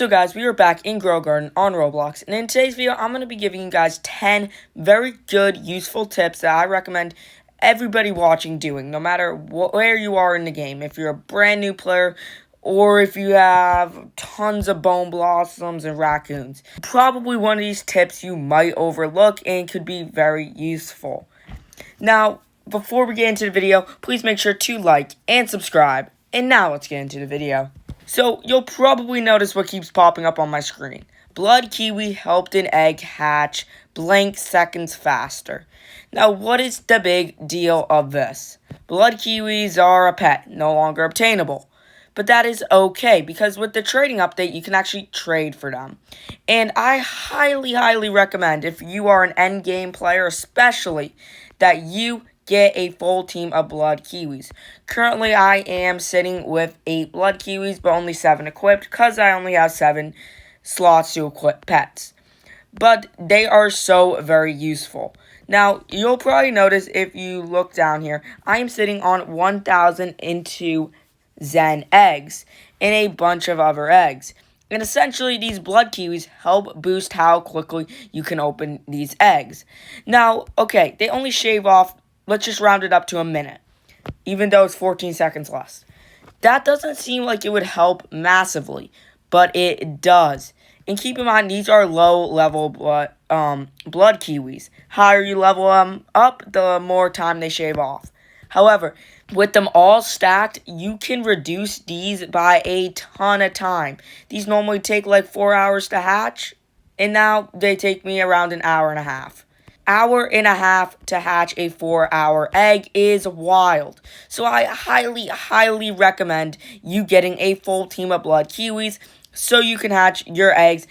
So guys, we are back in Grow Garden on Roblox, and in today's video, I'm going to be giving you guys 10 very good, useful tips that I recommend everybody watching doing, no matter where you are in the game. If you're a brand new player, or if you have tons of bone blossoms and raccoons. Probably one of these tips you might overlook and could be very useful. Now, before we get into the video, please make sure to like and subscribe. And now let's get into the video. So, you'll probably notice what keeps popping up on my screen. Blood Kiwi helped an egg hatch blank seconds faster. Now, what is the big deal of this? Blood Kiwis are a pet, no longer obtainable. But that is okay, because with the trading update, you can actually trade for them. And I highly recommend, if you are an endgame player especially, that you get a full team of Blood Kiwis. Currently, I am sitting with 8 Blood Kiwis, but only 7 equipped, because I only have 7 slots to equip pets. But they are so very useful. Now, you'll probably notice if you look down here, I am sitting on 1,002 Zen eggs and a bunch of other eggs. And essentially, these Blood Kiwis help boost how quickly you can open these eggs. Now, okay, they only shave off, let's just round it up to a minute, even though it's 14 seconds less. That doesn't seem like it would help massively, but it does. And keep in mind, these are low-level blood Kiwis. Higher you level them up, the more time they shave off. However, with them all stacked, you can reduce these by a ton of time. These normally take like 4 hours to hatch, and now they take me around an hour and a half. Hour and a half to hatch a 4-hour egg is wild. So I highly recommend you getting a full team of Blood Kiwis so you can hatch your eggs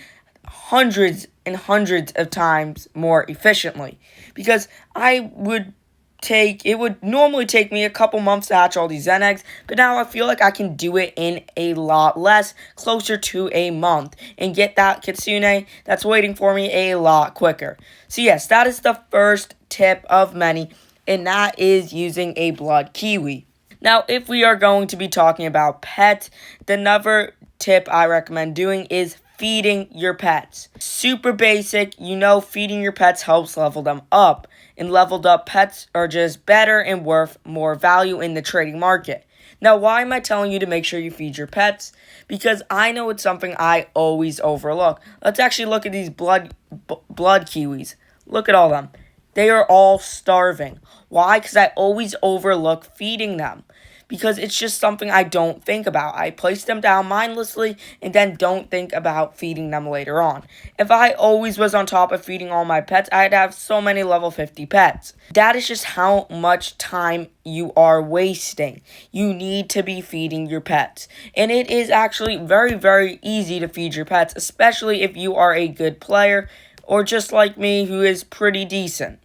hundreds and hundreds of times more efficiently. Because it would normally take me a couple months to hatch all these Zen eggs, but now I feel like I can do it in a lot less, closer to a month, and get that Kitsune that's waiting for me a lot quicker. So yes, that is the first tip of many, and that is using a Blood Kiwi. Now, if we are going to be talking about pets, another tip I recommend doing is feeding your pets. Super basic, feeding your pets helps level them up. And leveled up pets are just better and worth more value in the trading market. Now, why am I telling you to make sure you feed your pets? Because I know it's something I always overlook. Let's actually look at these blood Kiwis. Look at all of them. They are all starving. Why? Because I always overlook feeding them. Because it's just something I don't think about. I place them down mindlessly and then don't think about feeding them later on. If I always was on top of feeding all my pets, I'd have so many level 50 pets. That is just how much time you are wasting. You need to be feeding your pets. And it is actually very easy to feed your pets, especially if you are a good player or just like me who is pretty decent.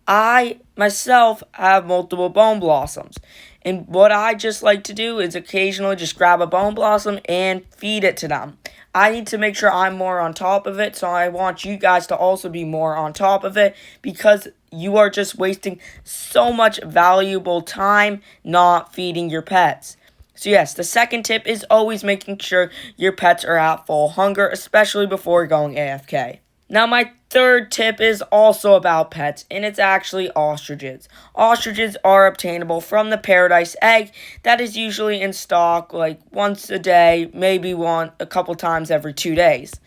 I, myself, have multiple bone blossoms. And what I just like to do is occasionally just grab a bone blossom and feed it to them. I need to make sure I'm more on top of it, so I want you guys to also be more on top of it, because you are just wasting so much valuable time not feeding your pets. So yes, the second tip is always making sure your pets are at full hunger, especially before going AFK. Now, my third tip is also about pets, and it's actually ostriches. Ostriches are obtainable from the paradise egg that is usually in stock like once a day, maybe a couple times every 2 days.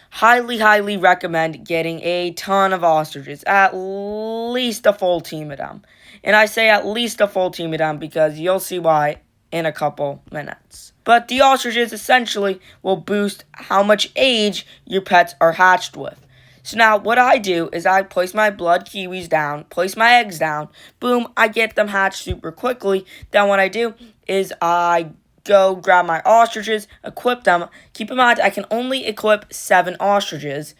Highly recommend getting a ton of ostriches, at least a full team of them. And I say at least a full team of them because you'll see why in a couple minutes. But the ostriches essentially will boost how much age your pets are hatched with. So now what I do is I place my Blood Kiwis down, place my eggs down, boom, I get them hatched super quickly. Then what I do is I go grab my ostriches, equip them. Keep in mind, I can only equip 7 ostriches,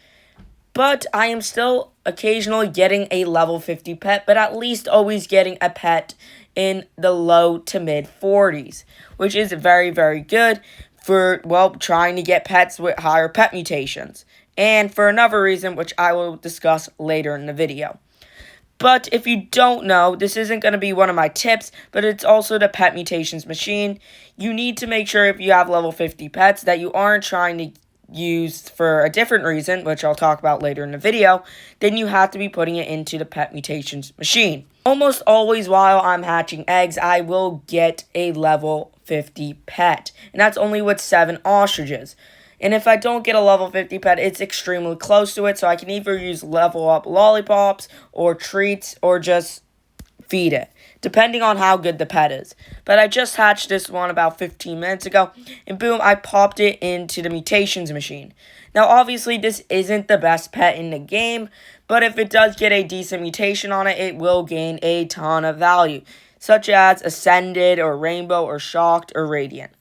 but I am still occasionally getting a level 50 pet, but at least always getting a pet in the low to mid 40s, which is very good for, trying to get pets with higher pet mutations. And for another reason, which I will discuss later in the video. But if you don't know, this isn't going to be one of my tips, but it's also the Pet Mutations machine. You need to make sure if you have level 50 pets that you aren't trying to use for a different reason, which I'll talk about later in the video, then you have to be putting it into the Pet Mutations machine. Almost always while I'm hatching eggs, I will get a level 50 pet, and that's only with 7 ostriches. And if I don't get a level 50 pet, it's extremely close to it, so I can either use level up lollipops or treats or just feed it, depending on how good the pet is. But I just hatched this one about 15 minutes ago, and boom, I popped it into the Mutations machine. Now, obviously, this isn't the best pet in the game, but if it does get a decent mutation on it, it will gain a ton of value, such as Ascended or Rainbow or Shocked or Radiant.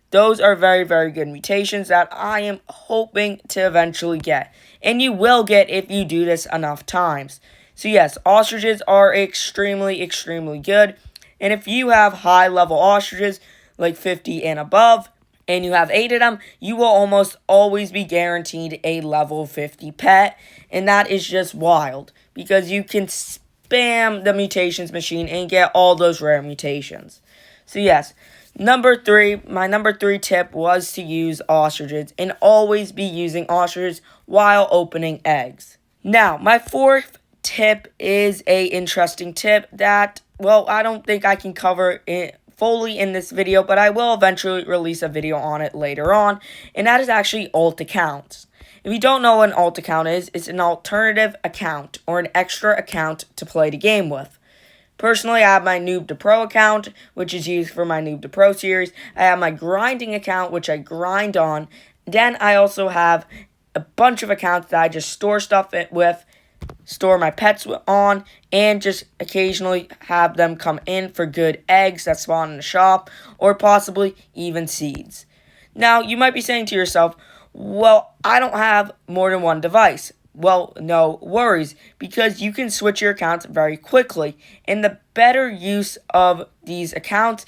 Those are very, very good mutations that I am hoping to eventually get. And you will get if you do this enough times. So yes, ostriches are extremely, extremely good. And if you have high level ostriches, like 50 and above, and you have 8 of them, you will almost always be guaranteed a level 50 pet. And that is just wild, because you can spam the mutations machine and get all those rare mutations. So yes, my number 3 tip was to use ostriches and always be using ostriches while opening eggs. Now, my 4th tip is a interesting tip that, well, I don't think I can cover it fully in this video, but I will eventually release a video on it later on, and that is actually alt accounts. If you don't know what an alt account is, it's an alternative account or an extra account to play the game with. Personally, I have my Noob to Pro account, which is used for my Noob to Pro series. I have my grinding account, which I grind on. Then I also have a bunch of accounts that I just store stuff with, store my pets on, and just occasionally have them come in for good eggs that spawn in the shop, or possibly even seeds. Now, you might be saying to yourself, well, I don't have more than one device. Well, no worries, because you can switch your accounts very quickly. And the better use of these accounts,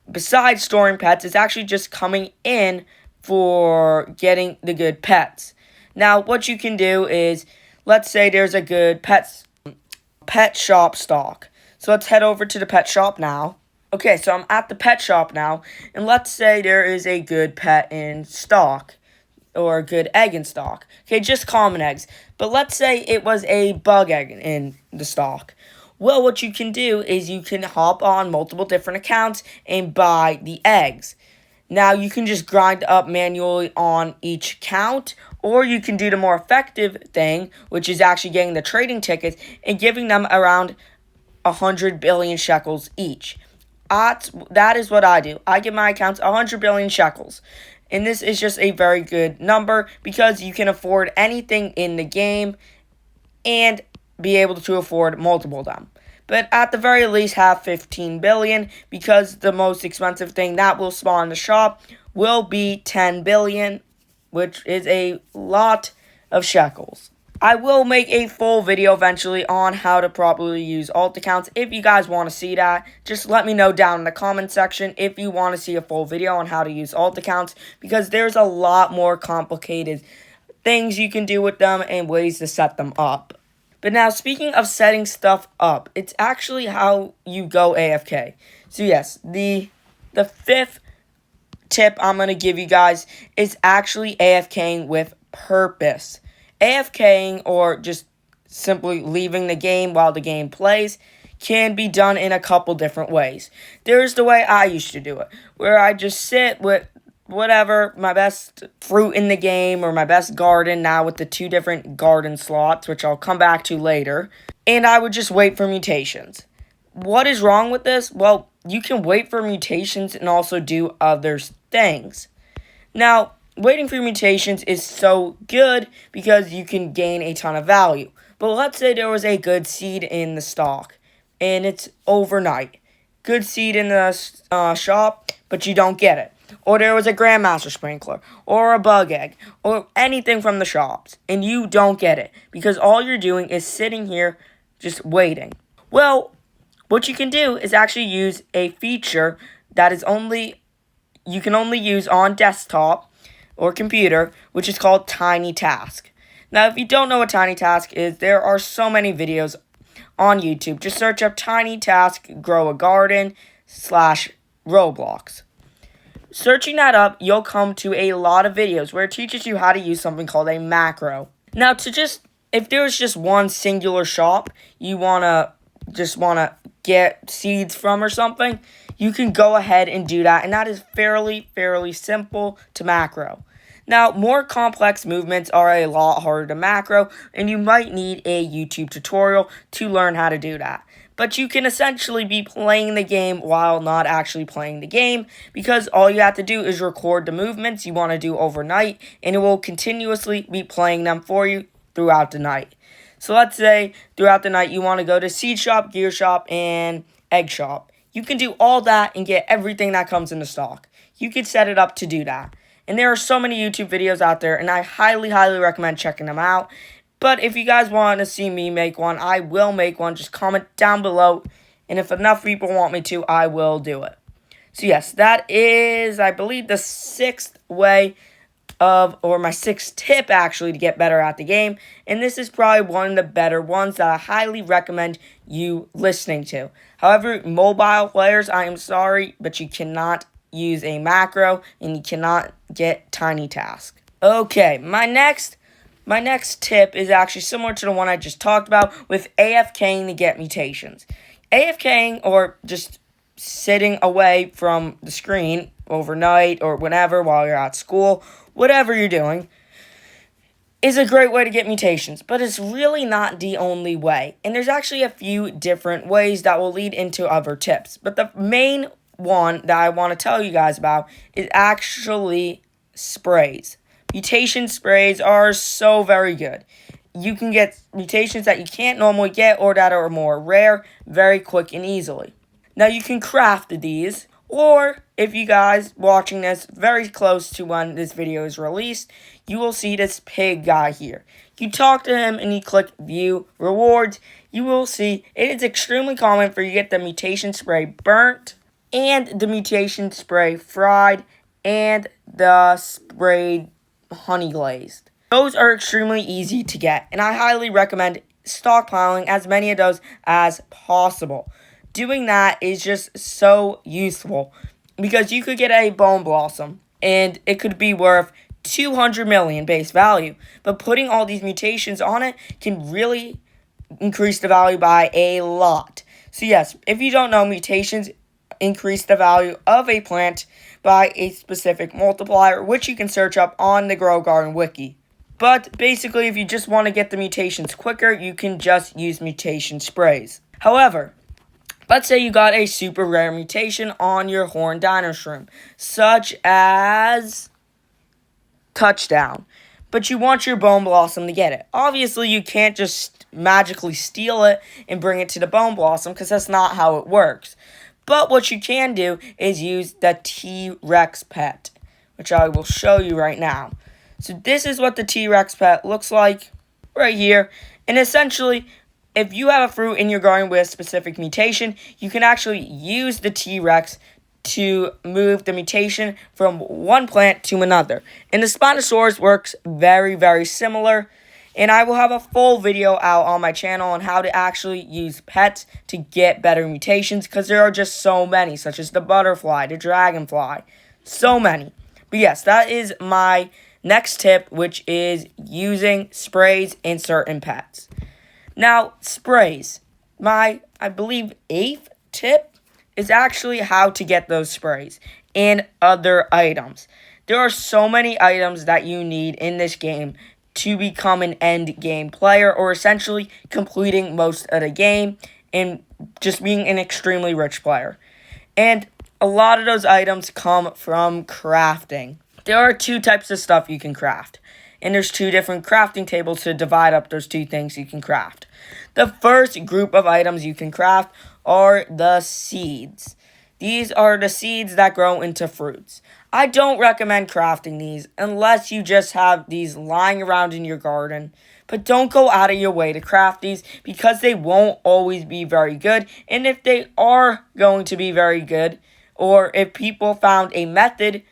besides storing pets, is actually just coming in for getting the good pets. Now, what you can do is, let's say there's a good pet shop stock. So let's head over to the pet shop now. Okay, so I'm at the pet shop now, and let's say there is a good pet in stock, or a good egg in stock. Okay, just common eggs. But let's say it was a bug egg in the stock. Well, what you can do is you can hop on multiple different accounts and buy the eggs. Now, you can just grind up manually on each account, or you can do the more effective thing, which is actually getting the trading tickets and giving them around 100 billion shekels each. That is what I do. I give my accounts 100 billion shekels. And this is just a very good number because you can afford anything in the game and be able to afford multiple of them. But at the very least, have 15 billion, because the most expensive thing that will spawn in the shop will be 10 billion, which is a lot of shekels. I will make a full video eventually on how to properly use alt accounts. If you guys want to see that, just let me know down in the comment section if you want to see a full video on how to use alt accounts, because there's a lot more complicated things you can do with them and ways to set them up. But now, speaking of setting stuff up, it's actually how you go AFK. So yes, the 5th tip I'm going to give you guys is actually AFKing with purpose. AFKing, or just simply leaving the game while the game plays, can be done in a couple different ways. There's the way I used to do it, where I just sit with whatever, my best fruit in the game, or my best garden, now with the 2 different garden slots, which I'll come back to later, and I would just wait for mutations. What is wrong with this? Well, you can wait for mutations and also do other things. Now, waiting for mutations is so good because you can gain a ton of value. But let's say there was a good seed in the stock, and it's overnight. Good seed in the shop, but you don't get it. Or there was a Grandmaster Sprinkler, or a bug egg, or anything from the shops, and you don't get it, because all you're doing is sitting here just waiting. Well, what you can do is actually use a feature that you can only use on desktop or computer, which is called Tiny Task. Now, if you don't know what Tiny Task is, there are so many videos on YouTube. Just search up Tiny Task Grow a Garden / Roblox. Searching that up, you'll come to a lot of videos where it teaches you how to use something called a macro. Now, if there's just one singular shop you wanna get seeds from or something, you can go ahead and do that, and that is fairly simple to macro. Now, more complex movements are a lot harder to macro, and you might need a YouTube tutorial to learn how to do that. But you can essentially be playing the game while not actually playing the game, because all you have to do is record the movements you want to do overnight, and it will continuously be playing them for you throughout the night. So let's say throughout the night you want to go to Seed Shop, Gear Shop, and Egg Shop. You can do all that and get everything that comes into stock. You can set it up to do that. And there are so many YouTube videos out there, and I highly recommend checking them out. But if you guys want to see me make one, I will make one. Just comment down below, and if enough people want me to, I will do it. So yes, that is, I believe, the my sixth tip actually to get better at the game. And this is probably one of the better ones that I highly recommend you listening to. However, mobile players, I am sorry, but you cannot use a macro, and you cannot get Tiny Task. Okay, my next tip is actually similar to the one I just talked about with AFKing to get mutations. AFKing, or just sitting away from the screen overnight or whenever while you're at school, whatever you're doing, is a great way to get mutations, but it's really not the only way. And there's actually a few different ways that will lead into other tips. But the main one that I want to tell you guys about is actually sprays. Mutation sprays are so very good. You can get mutations that you can't normally get or that are more rare very quick and easily. Now you can craft these, or if you guys watching this very close to when this video is released, you will see this pig guy here. You talk to him and you click view rewards. You will see it is extremely common for you to get the mutation spray burnt, and the mutation spray fried, and the sprayed honey glazed. Those are extremely easy to get, and I highly recommend stockpiling as many of those as possible. Doing that is just so useful, because you could get a bone blossom, and it could be worth 200 million base value, but putting all these mutations on it can really increase the value by a lot. So yes, if you don't know, mutations increase the value of a plant by a specific multiplier, which you can search up on the Grow Garden wiki. But basically, if you just want to get the mutations quicker, you can just use mutation sprays. However, let's say you got a super rare mutation on your horn dino shroom, such as Touchdown, but you want your bone blossom to get it. Obviously, you can't just magically steal it and bring it to the bone blossom, because that's not how it works. But what you can do is use the TRex Pet, which I will show you right now. So this is what the TRex Pet looks like right here. And essentially, if you have a fruit in your garden with a specific mutation, you can actually use the T-Rex to move the mutation from one plant to another. And the Spinosaurus works very similar. And I will have a full video out on my channel on how to actually use pets to get better mutations, because there are just so many, such as the butterfly, the dragonfly, so many. But yes, that is my next tip, which is using sprays in certain pets. Now, sprays. My, I believe, 8th tip is actually how to get those sprays and other items. There are so many items that you need in this game to become an end game player, or essentially completing most of the game and just being an extremely rich player. And a lot of those items come from crafting. There are 2 types of stuff you can craft, and there's 2 different crafting tables to divide up those 2 things you can craft. The first group of items you can craft are the seeds. These are the seeds that grow into fruits. I don't recommend crafting these unless you just have these lying around in your garden. But don't go out of your way to craft these, because they won't always be very good. And if they are going to be very good, or if people found a method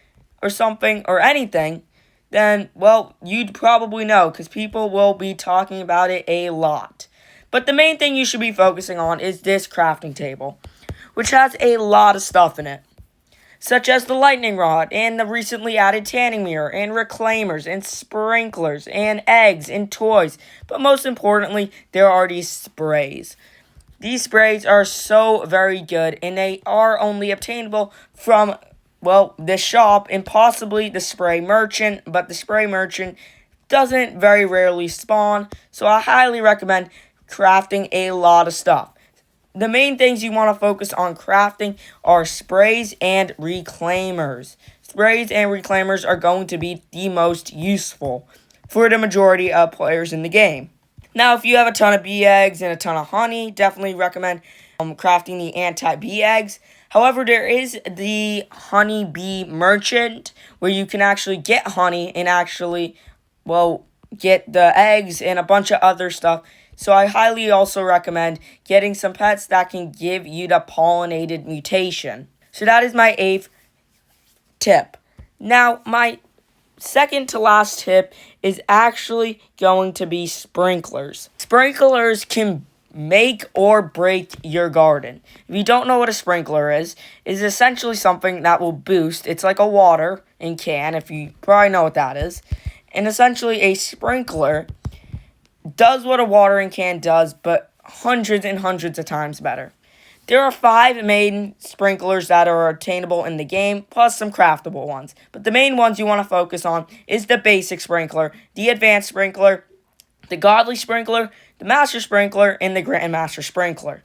or something or anything, then, well, you'd probably know, because people will be talking about it a lot. But the main thing you should be focusing on is this crafting table, which has a lot of stuff in it, such as the lightning rod and the recently added tanning mirror and reclaimers and sprinklers and eggs and toys. But most importantly, there are these sprays. These sprays are so very good, and they are only obtainable from, well, this shop and possibly the spray merchant, but the spray merchant doesn't very rarely spawn, so I highly recommend crafting a lot of stuff. The main things you want to focus on crafting are sprays and reclaimers. Sprays and reclaimers are going to be the most useful for the majority of players in the game. Now, if you have a ton of bee eggs and a ton of honey, definitely recommend crafting the anti-bee eggs. However, there is the honey bee merchant where you can actually get honey and actually, well, get the eggs and a bunch of other stuff. So I highly also recommend getting some pets that can give you the pollinated mutation. So that is my 8th tip. Now, my second to last tip is actually going to be sprinklers. Sprinklers can make or break your garden. If you don't know what a sprinkler is essentially something that will boost. It's like a water in can, if you probably know what that is. And essentially a sprinkler does what a watering can does, but hundreds and hundreds of times better. There are 5 main sprinklers that are attainable in the game, plus some craftable ones. But the main ones you want to focus on is the basic sprinkler, the advanced sprinkler, the godly sprinkler, the master sprinkler, and the grandmaster sprinkler.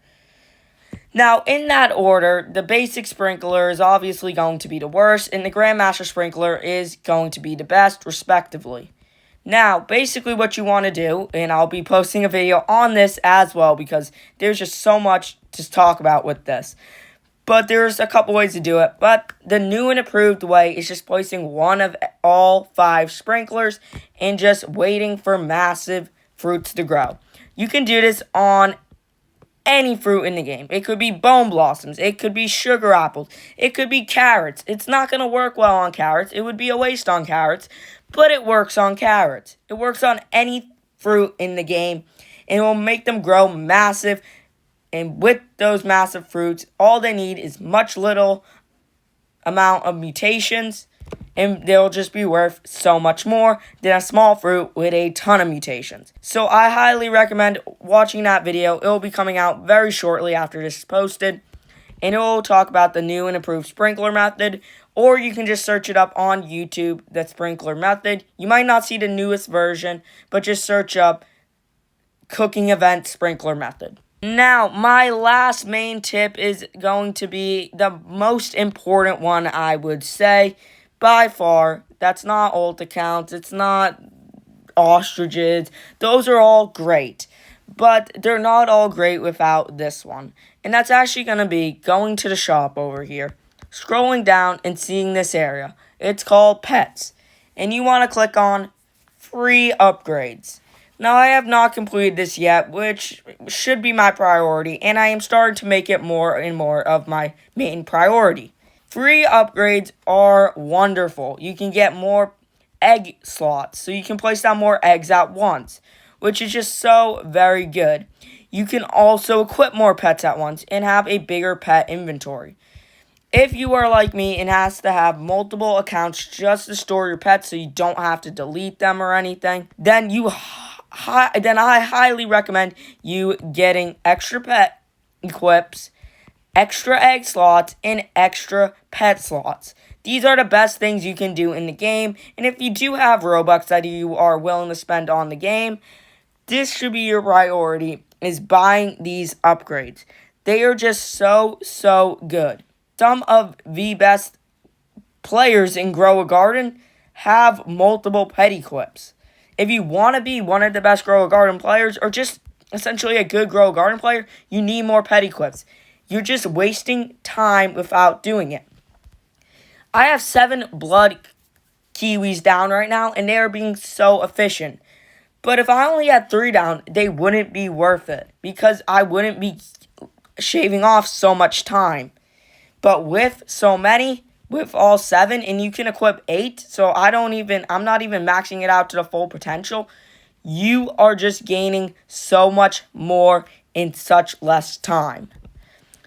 Now, in that order, the basic sprinkler is obviously going to be the worst, and the grandmaster sprinkler is going to be the best, respectively. Now, basically what you want to do, and I'll be posting a video on this as well because there's just so much to talk about with this. But there's a couple ways to do it. But the new and improved way is just placing one of all 5 sprinklers and just waiting for massive fruits to grow. You can do this on any fruit in the game. It could be bone blossoms. It could be sugar apples. It could be carrots. It's not going to work well on carrots. It would be a waste on carrots. But it works on carrots. It works on any fruit in the game. And it will make them grow massive. And with those massive fruits, all they need is much little amount of mutations. And they'll just be worth so much more than a small fruit with a ton of mutations. So I highly recommend watching that video. It will be coming out very shortly after this is posted. And it will talk about the new and improved sprinkler method. Or you can just search it up on YouTube, the sprinkler method. You might not see the newest version, but just search up cooking event sprinkler method. Now, my last main tip is going to be the most important one, I would say. By far, that's not ult accounts, it's not ostriches, those are all great, but they're not all great without this one, and that's actually going to be going to the shop over here, scrolling down and seeing this area. It's called Pets, and you want to click on Free Upgrades. Now, I have not completed this yet, which should be my priority, and I am starting to make it more and more of my main priority. Free upgrades are wonderful. You can get more egg slots, so you can place down more eggs at once, which is just so very good. You can also equip more pets at once and have a bigger pet inventory. If you are like me and has to have multiple accounts just to store your pets so you don't have to delete them or anything, then I highly recommend you getting extra pet equips, extra egg slots, and extra pet slots. These are the best things you can do in the game, and if you do have Robux that you are willing to spend on the game, this should be your priority, is buying these upgrades. They are just so good. Some of the best players in Grow a Garden have multiple pet equips. If you want to be one of the best Grow a Garden players, or just essentially a good Grow a Garden player, you need more pet equips. You're just wasting time without doing it. I have 7 blood Kiwis down right now, and they are being so efficient. But if I only had 3 down, they wouldn't be worth it, because I wouldn't be shaving off so much time. But with so many, with all 7, and you can equip 8, so I'm not even maxing it out to the full potential. you are just gaining so much more in such less time.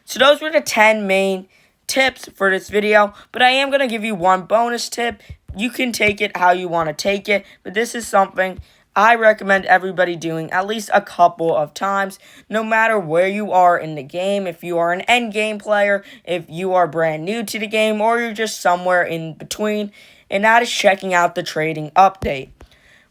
So those were the 10 main tips for this video, but I am going to give you one bonus tip. You can take it how you want to take it, but this is something I recommend everybody doing at least a couple of times, no matter where you are in the game. If you are an end game player, if you are brand new to the game, or you're just somewhere in between, and that is checking out the trading update.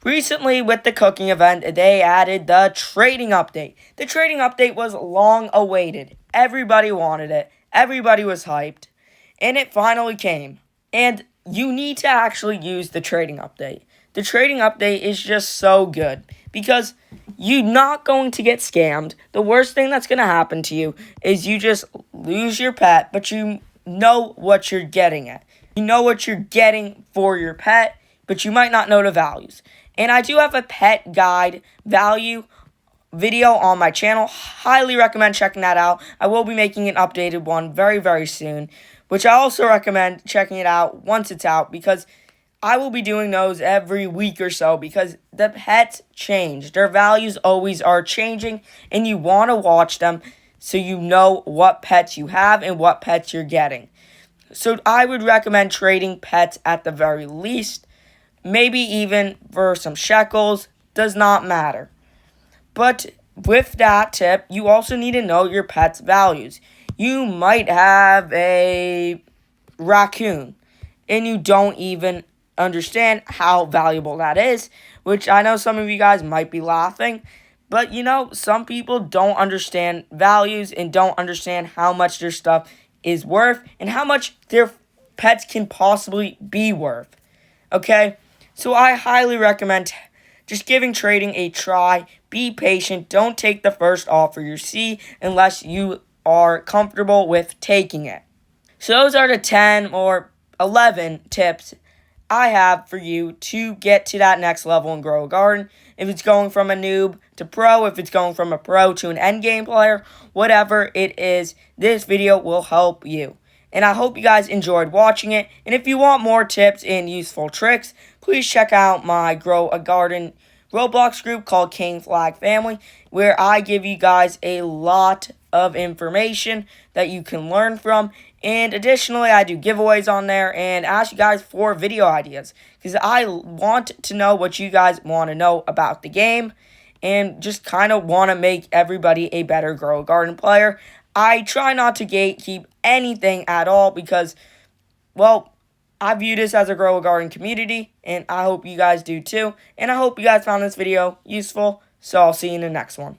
Recently, with the cooking event, they added the trading update. The trading update was long awaited. Everybody wanted it. Everybody was hyped. And it finally came. And you need to actually use the trading update. The trading update is just so good because you're not going to get scammed. The worst thing that's going to happen to you is you just lose your pet, but you know what you're getting at. You know what you're getting for your pet, but you might not know the values. And I do have a pet guide value video on my channel. Highly recommend checking that out. I will be making an updated one very, very soon, which I also recommend checking it out once it's out because I will be doing those every week or so because the pets change. Their values always are changing, and you want to watch them so you know what pets you have and what pets you're getting. So I would recommend trading pets at the very least. Maybe even for some shekels, does not matter. But with that tip, you also need to know your pet's values. You might have a raccoon, and you don't even understand how valuable that is, which I know some of you guys might be laughing. But, some people don't understand values and don't understand how much their stuff is worth and how much their pets can possibly be worth. Okay? So I highly recommend just giving trading a try. Be patient. Don't take the first offer you see unless you are comfortable with taking it. So those are the 10 or 11 tips I have for you to get to that next level and grow a garden. If it's going from a noob to pro, if it's going from a pro to an end game player, whatever it is, this video will help you. And I hope you guys enjoyed watching it. And if you want more tips and useful tricks, please check out my Grow a Garden Roblox group called King Flag Family, where I give you guys a lot of information that you can learn from. And additionally, I do giveaways on there and ask you guys for video ideas because I want to know what you guys want to know about the game and just kind of want to make everybody a better Grow a Garden player. I try not to gatekeep anything at all because, well, I view this as a Grow a Garden community, and I hope you guys do too. And I hope you guys found this video useful, so I'll see you in the next one.